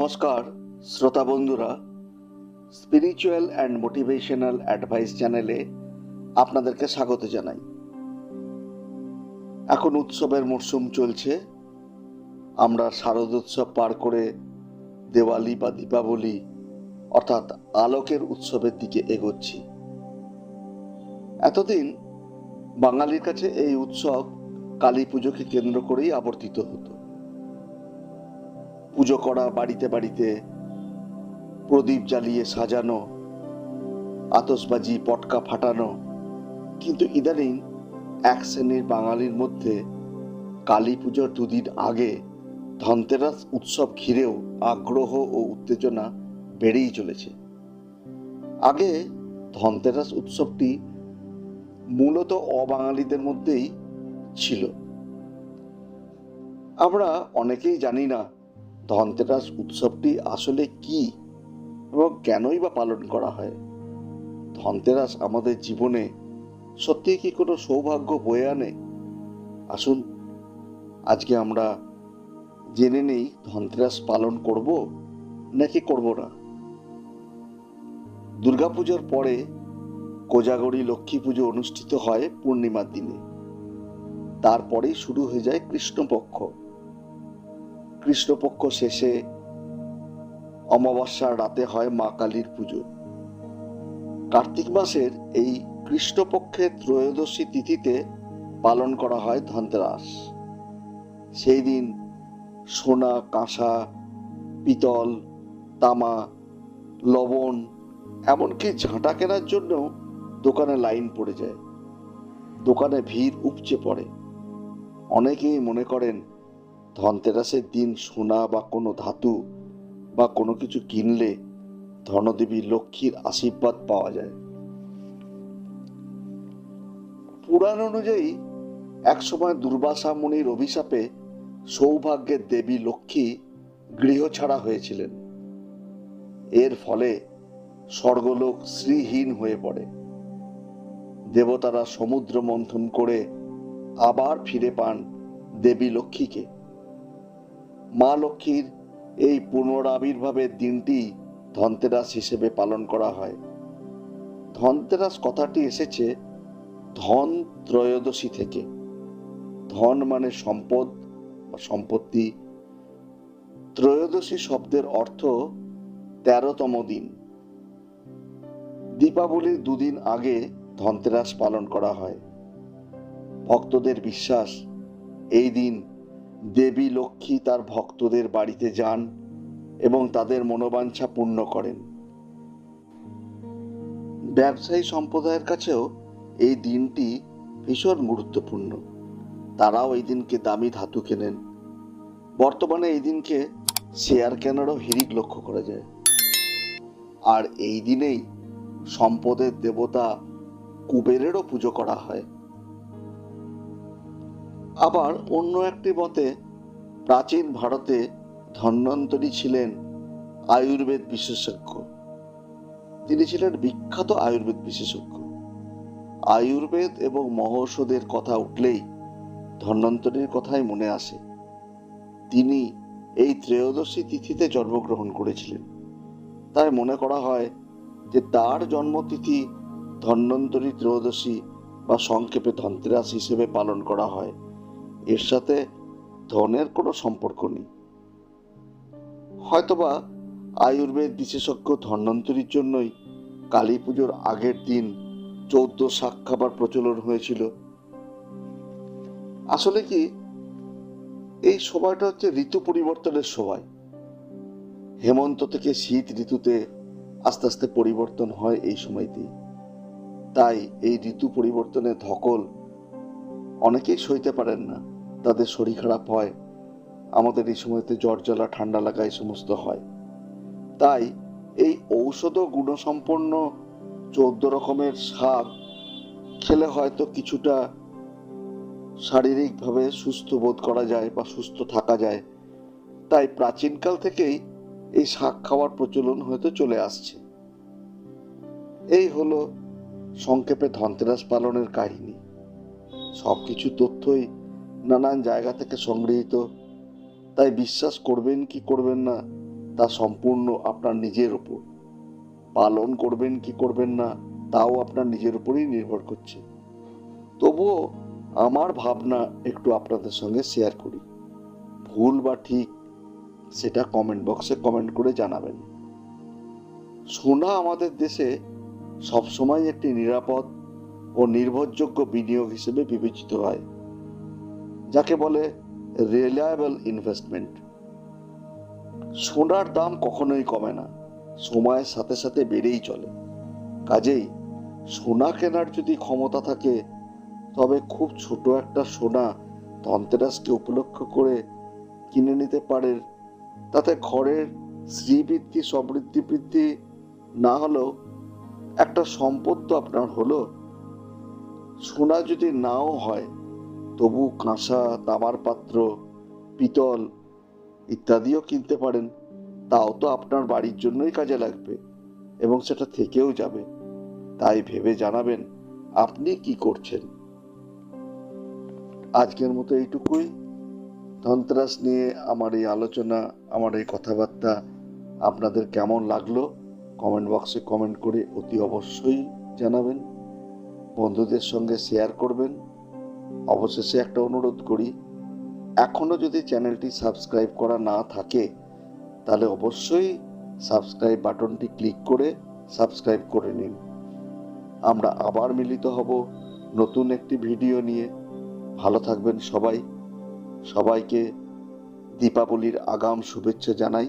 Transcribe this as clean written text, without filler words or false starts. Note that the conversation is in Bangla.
নমস্কার শ্রোতা বন্ধুরা, স্পিরিচুয়াল অ্যান্ড মোটিভেশনাল অ্যাডভাইস চ্যানেলে আপনাদেরকে স্বাগত জানাই। এখন উৎসবের মরশুম চলছে। আমরা শারদোৎসব পার করে দেওয়ালি বা দীপাবলি অর্থাৎ আলোকের উৎসবের দিকে এগোচ্ছি। এতদিন বাঙালির কাছে এই উৎসব কালী পুজোকে কেন্দ্র করেই আবর্তিত হতো। পুজো করা, বাড়িতে বাড়িতে প্রদীপ জ্বালিয়ে সাজানো, আতশবাজি পটকা ফাটানো। কিন্তু ইদানিং এক শ্রেণীর বাঙালির মধ্যে কালী পুজোর দুদিন আগে ধনতেরাস উৎসব ঘিরেও আগ্রহ ও উত্তেজনা বেড়েই চলেছে। আগে ধনতেরাস উৎসবটি মূলত অবাঙালিদের মধ্যেই ছিল। আমরা অনেকেই জানি না ধনতেরাস উৎসবটি আসলে কি এবং কেনই বা পালন করা হয়। ধনতেরাস আমাদের জীবনে সত্যিই কি কোনো সৌভাগ্য বয়ে আনে? আসুন আজকে আমরা জেনে নেই ধনতেরাস পালন করব নাকি করব না। দুর্গাপুজোর পরে কোজাগরী লক্ষ্মী পুজো অনুষ্ঠিত হয় পূর্ণিমার দিনে। তারপরেই শুরু হয়ে যায় কৃষ্ণপক্ষ। কৃষ্ণপক্ষ শেষে অমাবস্যার রাতে হয় মা কালীর পুজো। কার্তিক মাসের এই কৃষ্ণপক্ষের ত্রয়োদশী তিথিতে পালন করা হয় ধনতেরাস। সেই দিন সোনা, কাঁসা, পিতল, তামা, লবণ, এমনকি ঝাঁটা কেনার জন্য দোকানে লাইন পড়ে যায়। দোকানে ভিড় উপচে পড়ে। অনেকেই মনে করেন ধনতেরাসের দিন সোনা বা কোনো ধাতু বা কোনো কিছু কিনলে ধনদেবী লক্ষ্মীর আশীর্বাদ পাওয়া যায়। পুরাণ অনুযায়ী একসময় দুর্বাসা মুনির অভিশাপে সৌভাগ্যের দেবী লক্ষ্মী গৃহ ছাড়া হয়েছিলেন। এর ফলে স্বর্গলোক শ্রীহীন হয়ে পড়ে। দেবতারা সমুদ্র মন্থন করে আবার ফিরে পান দেবী লক্ষ্মীকে। মা লক্ষ্মীর এই পুনরাবির্ভাবের দিনটি ধনতেরাস হিসেবে পালন করা হয়। ধনতেরাস কথাটি এসেছে ধন ত্রয়োদশী থেকে। ধন মানে সম্পদ বা সম্পত্তি। ত্রয়োদশী শব্দের অর্থ 13তম দিন। দীপাবলির দুদিন আগে ধনতেরাস পালন করা হয়। ভক্তদের বিশ্বাস এই দিন দেবী লক্ষ্মী তার ভক্তদের বাড়িতে যান এবং তাদের মনোবাঞ্ছা পূর্ণ করেন। ব্যবসায়ী সম্প্রদায়ের কাছেও এই দিনটি ভীষণ গুরুত্বপূর্ণ। তারাও এই দিনকে দামি ধাতু কেনেন। বর্তমানে এই দিনকে শেয়ার কেনারও হিড়িক লক্ষ্য করা যায়। আর এই দিনেই সম্পদের দেবতা কুবেরেরও পুজো করা হয়। আবার অন্য একটি মতে প্রাচীন ভারতে ধন্বন্তরী ছিলেন আয়ুর্বেদ বিশেষজ্ঞ। তিনি ছিলেন বিখ্যাত আয়ুর্বেদ বিশেষজ্ঞ। আয়ুর্বেদ এবং মহৌষধের কথা উঠলেই ধন্বন্তরীর কথাই মনে আসে। তিনি এই ত্রয়োদশী তিথিতে জন্মগ্রহণ করেছিলেন। তাই মনে করা হয় যে তার জন্মতিথি ধন্বন্তরী ত্রয়োদশী বা সংক্ষেপে ধনতেরাস হিসেবে পালন করা হয়। এর সাথে ধনের কোনো সম্পর্ক নেই। হয়তোবা আয়ুর্বেদ বিশেষজ্ঞ ধন্বন্তরীর জন্যই কালী পুজোর আগের দিন 14 শাক খাবার প্রচলন হয়েছিল। আসলে কি এই সময়টা হচ্ছে ঋতু পরিবর্তনের সময়। হেমন্ত থেকে শীত ঋতুতে আস্তে আস্তে পরিবর্তন হয় এই সময়তেই। তাই এই ঋতু পরিবর্তনের ধকল অনেকেই সইতে পারেন না। তাদের শরীর খারাপ হয়। আমাদের এই সময়তে জ্বর জ্বালা, ঠান্ডা লাগা এই সমস্ত হয়। তাই এই ঔষধ গুণসম্পন্ন 14 রকমের শাক খেলে হয়তো কিছুটা শারীরিকভাবে সুস্থ বোধ করা যায় বা সুস্থ থাকা যায়। তাই প্রাচীনকাল থেকেই এই শাক খাওয়ার প্রচলন হয়তো চলে আসছে। এই হলো সংক্ষেপে ধনতেরাস পালনের কাহিনী। সবকিছু তথ্যই নানান জায়গা থেকে সংগৃহীত। তাই বিশ্বাস করবেন কি করবেন না তা সম্পূর্ণ আপনার নিজের উপর। পালন করবেন কি করবেন না তাও আপনার নিজের উপরেই নির্ভর করছে। তবুও আমার ভাবনা একটু আপনাদের সঙ্গে শেয়ার করি। ভুল বা ঠিক সেটা কমেন্ট বক্সে কমেন্ট করে জানাবেন। সোনা আমাদের দেশে সবসময় একটি নিরাপদ ও নির্ভরযোগ্য বিনিয়োগ হিসেবে বিবেচিত হয়, যাকে বলে রিলায়েবল ইনভেস্টমেন্ট। সোনার দাম কখনোই কমে না, সময়ের সাথে সাথে বেড়েই চলে। কাজেই সোনা কেনার যদি ক্ষমতা থাকে, তবে খুব ছোট একটা সোনা ধনতেরাসকে উপলক্ষ করে কিনে নিতে পারেন। তাতে ঘরের শ্রীবৃদ্ধি সমৃদ্ধি বৃদ্ধি না হলেও একটা সম্পদ তো আপনার হলো। সোনা যদি নাও হয়, তবু কাঁসা, তামার পাত্র, পিতল ইত্যাদিও কিনতে পারেন। তাও তো আপনার বাড়ির জন্যই কাজে লাগবে এবং সেটা থেকেও যাবে। তাই ভেবে জানাবেন আপনি কি করছেন। আজকের মতো এইটুকুই। ধনতেরাস নিয়ে আমার এই আলোচনা, আমার এই কথাবার্তা আপনাদের কেমন লাগলো কমেন্ট বক্সে কমেন্ট করে অতি অবশ্যই জানাবেন। বন্ধুদের সঙ্গে শেয়ার করবেন। অবশেষে একটা অনুরোধ করি, এখনো যদি চ্যানেলটি সাবস্ক্রাইব করা না থাকে তাহলে অবশ্যই সাবস্ক্রাইব বাটনটি ক্লিক করে সাবস্ক্রাইব করে নিন। আমরা আবার মিলিত হব নতুন একটি ভিডিও নিয়ে। ভালো থাকবেন সবাই। সবাইকে দীপাবলির আগাম শুভেচ্ছা জানাই।